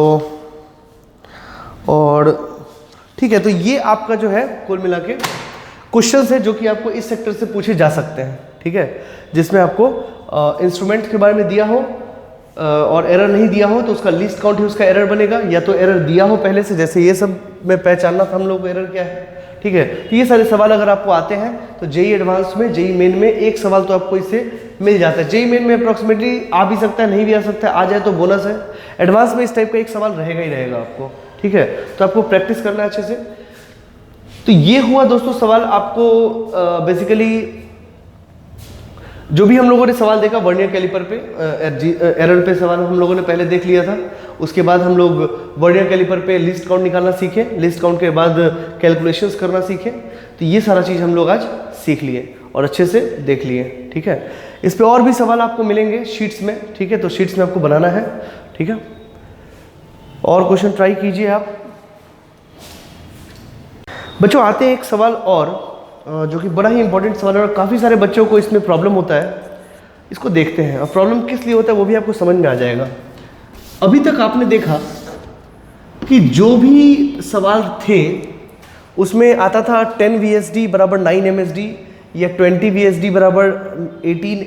और ठीक है, तो ये आपका जो है कुल मिला के क्वेश्चन है जो कि आपको इस सेक्टर से पूछे जा सकते हैं, ठीक है, जिसमें आपको इंस्ट्रूमेंट के बारे में दिया हो और एरर नहीं दिया हो तो उसका लीस्ट काउंट ही उसका एरर बनेगा, या तो एरर दिया हो पहले से, जैसे ये सब में पहचानना था हम लोग को एरर क्या है, ठीक है। तो ये सारे सवाल अगर आपको आते हैं तो जेईई एडवांस में, जेईई मेन में एक सवाल तो आपको इससे मिल जाता है। जेईई मेन में अप्रोक्सीमेटली आ भी सकता है, नहीं भी आ सकता है, आ जाए तो बोनस है, एडवांस में इस टाइप का एक सवाल रहेगा ही रहेगा आपको, ठीक है। तो आपको प्रैक्टिस करना है अच्छे से। तो ये हुआ दोस्तों सवाल आपको बेसिकली जो भी हम लोगों ने सवाल देखा वर्नियर कैलिपर पे, एरर पे सवाल हम लोगों ने पहले देख लिया था, उसके बाद हम लोग वर्नियर कैलिपर पे लिस्ट काउंट निकालना सीखे, लिस्ट काउंट के बाद कैलकुलेशंस करना सीखे। तो ये सारा चीज़ हम लोग आज सीख लिए और अच्छे से देख लिए, ठीक है। इस पे और भी सवाल आपको मिलेंगे शीट्स में, ठीक है, तो शीट्स में आपको बनाना है, ठीक है, और क्वेश्चन ट्राई कीजिए आप बच्चों। आते हैं एक सवाल और जो कि बड़ा ही इंपॉर्टेंट सवाल है और काफ़ी सारे बच्चों को इसमें प्रॉब्लम होता है, इसको देखते हैं। और प्रॉब्लम किस लिए होता है वो भी आपको समझ में आ जाएगा। अभी तक आपने देखा कि जो भी सवाल थे उसमें आता था 10 VSD बराबर 9 MSD या 20 VSD बराबर 18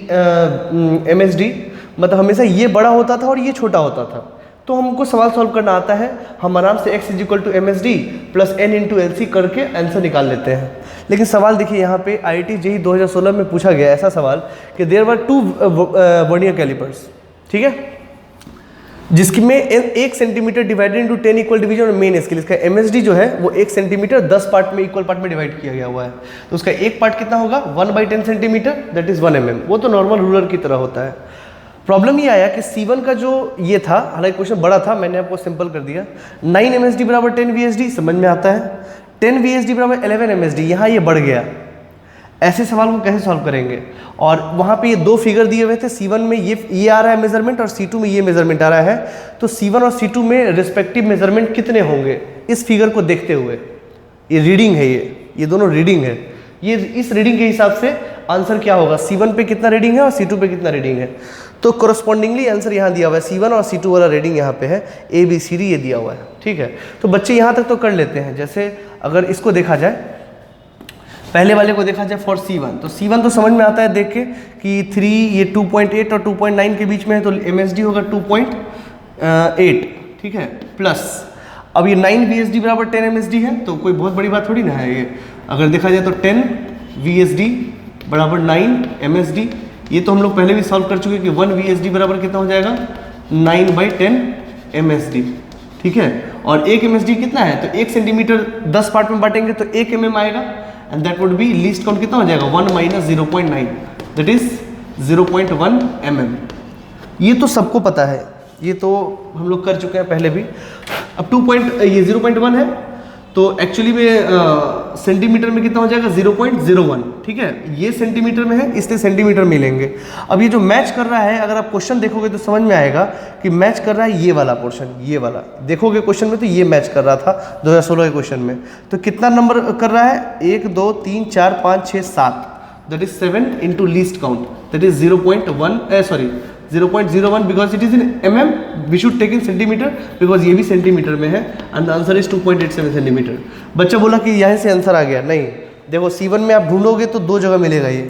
MSD, मतलब हमेशा ये बड़ा होता था और ये छोटा होता था। तो हमको सवाल सॉल्व करना आता है, हम आराम से x = MSD plus n × LC करके आंसर निकाल लेते हैं। लेकिन सवाल देखिए यहाँ पे IIT JEE 2016 में पूछा गया ऐसा सवाल कि देयर वर 2 वर्नियर कैलिपर्स, ठीक है, जिसमें 1 centimetre divided into 10 equal division और मेन स्केल। इसका MSD जो है वो 1 सेंटीमीटर 10 पार्ट में, इक्वल पार्ट में डिवाइड किया गया हुआ है। तो उसका एक पार्ट कितना होगा 1/10 सेंटीमीटर, दैट इज 1 mm। वो तो नॉर्मल रूलर की तरह होता है। प्रॉब्लम ये आया कि C1 का जो ये था, हालांकि क्वेश्चन बड़ा था, मैंने आपको सिंपल कर दिया। 9 MSD बराबर 10 VSD समझ में आता है, 10 VSD बराबर 11 MSD, यहाँ ये बढ़ गया। ऐसे सवाल को कैसे सॉल्व करेंगे? और वहाँ पे ये 2 फिगर दिए हुए थे, C1 में ये आ रहा है मेजरमेंट और C2 में ये मेजरमेंट आ रहा है। तो C1 और C2 में रिस्पेक्टिव मेजरमेंट कितने होंगे इस फिगर को देखते हुए? ये रीडिंग है, ये दोनों रीडिंग है। ये इस रीडिंग के हिसाब से आंसर क्या होगा, C1 पे कितना रीडिंग है और C2 पे कितना रीडिंग है। तो कोरस्पॉन्डिंगली आंसर यहाँ दिया हुआ है, C1 और C2 वाला रीडिंग यहाँ पे है, ABCD ये दिया हुआ है, ठीक है। तो बच्चे यहाँ तक तो कर लेते हैं। जैसे अगर इसको देखा जाए, पहले वाले को देखा जाए फॉर C1, तो C1 तो समझ में आता है देख के कि 3 ये 2.8 और 2.9 के बीच में है, तो MSD होगा 2.8, ठीक है, प्लस अब ये 9 VSD बराबर 10 MSD है, तो कोई बहुत बड़ी बात थोड़ी ना है ये। अगर देखा जाए तो 10 VSD बराबर 9 MSD, ये तो हम लोग पहले भी सॉल्व कर चुके कि 1 VSD बराबर कितना हो जाएगा 9/10 MSD, ठीक है। और 1 MSD कितना है, तो 1 सेंटीमीटर 10 पार्ट में बांटेंगे तो 1 mm आएगा, and that would be least count कितना हो जाएगा 1 - 0.9, दैट इज 0.1 mm। ये तो सबको पता है, ये तो हम लोग कर चुके हैं पहले भी। अब 0.1 है, तो एक्चुअली में सेंटीमीटर में कितना हो जाएगा 0.01, ठीक है, ये सेंटीमीटर में है इसलिए सेंटीमीटर मिलेंगे। अब ये जो मैच कर रहा है, अगर आप क्वेश्चन देखोगे तो समझ में आएगा कि मैच कर रहा है ये वाला पोर्शन, ये वाला देखोगे क्वेश्चन में तो ये मैच कर रहा था 2016 के क्वेश्चन में। तो कितना नंबर कर रहा है, 1 2 3 4 5 6 7, that is 7 into least count, that is 0.01 because it is in mm, we should take in centimetre because ये भी सेंटीमीटर में है, and the answer is 2.87 centimetre. बच्चा बोला कि यहाँ से आंसर आ गया, नहीं, देखो C1 में आप ढूंढोगे तो 2 जगह मिलेगा ये,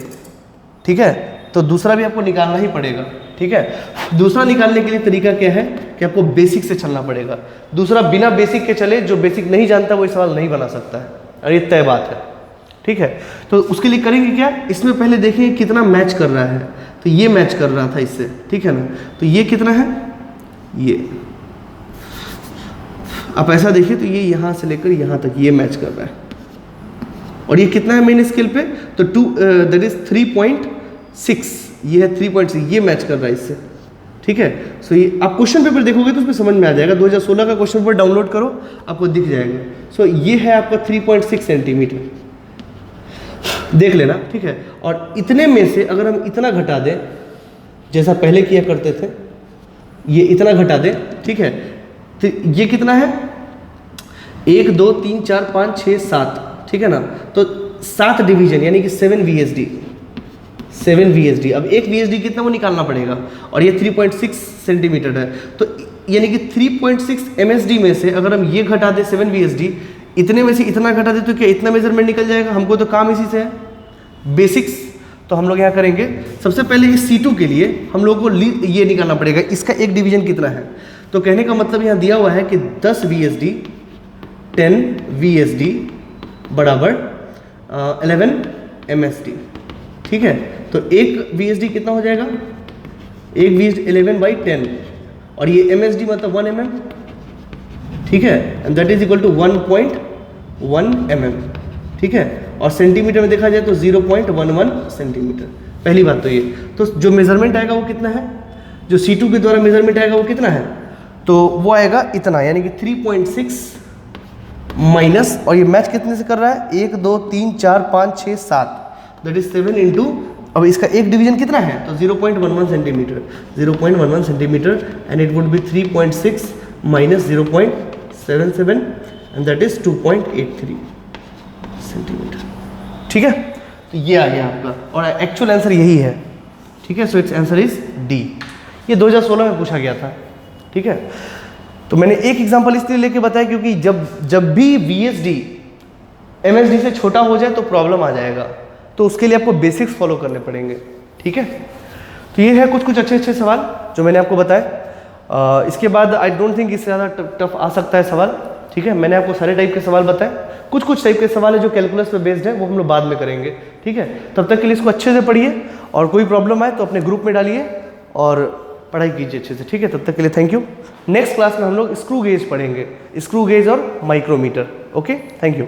ठीक है, तो दूसरा भी आपको निकालना ही पड़ेगा, ठीक है। दूसरा निकालने के लिए तरीका क्या है कि आपको बेसिक से चलना पड़ेगा। दूसरा बिना बेसिक के चले, जो बेसिक नहीं जानता वो सवाल नहीं बना सकता है, और ये तय बात है, ठीक है। तो उसके लिए करेंगे क्या, इसमें पहले देखिए कितना मैच कर रहा है, तो ये मैच कर रहा था इससे, ठीक है ना, तो ये कितना है, ये आप ऐसा देखिए तो ये यहाँ से लेकर यहाँ तक ये मैच कर रहा है, और ये कितना है मेन स्केल पे, तो 2 दैट इज 3.6, ये है 3.6, ये मैच कर रहा है इससे, ठीक है। सो ये आप क्वेश्चन पेपर देखोगे तो उसमें समझ में आ जाएगा, 2016 का क्वेश्चन पेपर डाउनलोड करो आपको दिख जाएगा। सो ये है आपका 3.6 सेंटीमीटर, देख लेना, ठीक है। और इतने में से अगर हम इतना घटा दें, जैसा पहले किया करते थे, ये इतना घटा दें, ठीक है, तो ये कितना है, 1 2 3 4 5 6 7, ठीक है ना, तो 7 डिवीजन यानी कि 7 VSD, 7 VSD। अब एक VSD कितना वो निकालना पड़ेगा, और ये 3.6 सेंटीमीटर है, तो यानी कि 3.6 MSD में से अगर हम ये घटा दें 7 VSD, इतने में से इतना घटा दे तो क्या इतना मेजरमेंट निकल जाएगा। हमको तो काम इसी से है, बेसिक्स। तो हम लोग यहाँ करेंगे, सबसे पहले इस C2 के लिए हम लोग को ये निकालना पड़ेगा, इसका एक डिवीजन कितना है। तो कहने का मतलब यहाँ दिया हुआ है कि 10 VSD 10 VSD बराबर 11 MSD, ठीक है। तो एक VSD कितना हो जाएगा, एक VSD 11/10, और ये MSD मतलब 1 mm, ठीक है, and that is equal to 1.1 mm, ठीक है। और सेंटीमीटर में देखा जाए तो 0.11 सेंटीमीटर। पहली बात तो ये, तो जो मेजरमेंट आएगा वो कितना है, जो C2 के द्वारा मेजरमेंट आएगा वो कितना है, तो वो आएगा इतना, यानी कि 3.6 माइनस, और ये मैच कितने से कर रहा है, 1 2 3 4 5 6 7, दैट इज 7 इंटू, अब इसका एक डिवीजन कितना है, तो 0.11 centimetre, 0.11 centimetre, and it would B 3.6 minus 0.77, and that is 2.83 centimetre, ठीक है। तो ये आ गया आपका, और एक्चुअल आंसर यही है, ठीक है। So it's answer is D. ये 2016 में पूछा गया था, ठीक है। तो मैंने एक एग्जांपल इसलिए लेके बताया क्योंकि जब भी VSD MSD से छोटा हो जाए तो प्रॉब्लम आ जाएगा, तो उसके लिए आपको बेसिक्स फॉलो करने पड़ेंगे, ठीक है। तो ये है कुछ अच्छे सवाल जो मैंने आपको बताए। इसके बाद आई डोंट थिंक इससे ज़्यादा टफ आ सकता है सवाल, ठीक है। मैंने आपको सारे टाइप के सवाल बताए, कुछ टाइप के सवाल है जो कैलकुलस पे बेस्ड है, वो हम लोग बाद में करेंगे, ठीक है। तब तक के लिए इसको अच्छे से पढ़िए, और कोई प्रॉब्लम आए तो अपने ग्रुप में डालिए और पढ़ाई कीजिए अच्छे से, ठीक है। तब तक के लिए थैंक यू। नेक्स्ट क्लास में हम लोग स्क्रू गेज पढ़ेंगे, स्क्रू गेज और माइक्रोमीटर। Okay, thank you.